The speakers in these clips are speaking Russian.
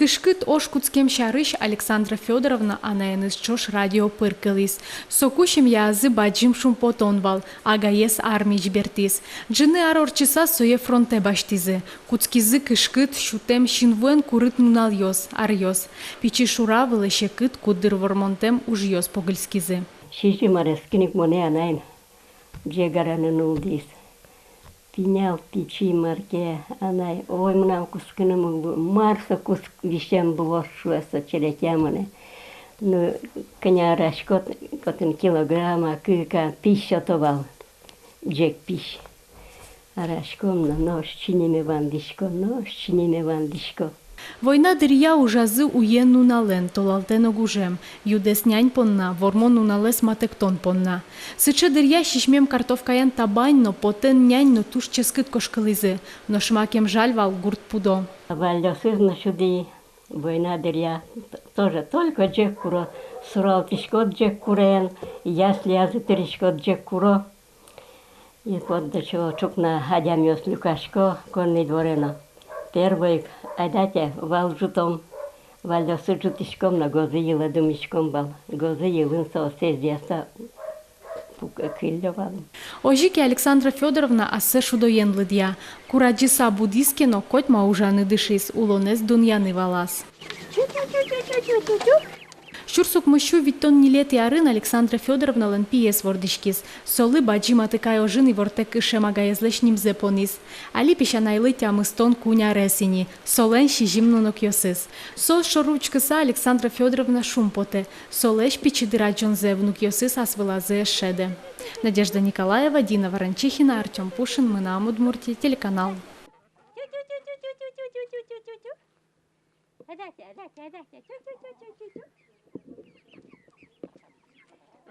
Кышкыт ошкутскем шарыш Александра Федоровна анаеныз чош радио пыркылис. Сокушим язы баджим шумпотонвал, агаес армий жбертис. Джины арорчиса сое фронте баштизы. Куцкизы кышкыт шутем шинвуэн курыт нунал йос, арьос. Пичи шуравылы шекыт кудыр вормонтем уж йос погыльскизы. Шиши марескиник моне анайн, джегаранын улдис. Пинял пичи марке анай, ой мнам кускыным марса куск вишем блошуэса черетямане. Ну, коня рашкот, котын килограмма, кыка пища товал, джек пищ. Арашком на нож чиниме вандишко. Война дырья ужазы уен нунален, толалтен огужем, юдес нянь понна, вормон нуналес матектон понна. Сыче дырья шишмем картовкаян табань, но потен нянь, но туш ческыт кошкалызы, но шмакем жальвал гурт пудо. Вальдосызна шуди, война дырья, тоже только джек куро, сурал тишкот джек курен, ясли язытеришкот джек куро. И вот до чего чукна хадям йос люкашко, конный дворено. Первый, айдате, вал жутом, вальдосы жутишком на гозы ела думишком бал, гозы елын соосез яса кыльдовал. Ожики Александра Федоровна ассе шудоен лыдья, кураджиса будиски, но коть маужаны дышис, улонез дуньяны валас. Шурсук мыщу виттон нилет ярын Александра Федоровна лен пиес вордишкис. Солы баджи матыкай ожын и вортек ишемагаезлеш нимзе понис. Али пишанайлы тямыстон куня ресини. Солен шижимнонок йосыс. Сол шоручкыса Александра Федоровна шумпоте. Солеш пичидыра джонзе внук йосыс асвылазе шеде. Надежда Николаева, Дина Ворончихина, Артем Пушин, мы на Удмуртии, телеканал.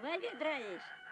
Ваги драешь.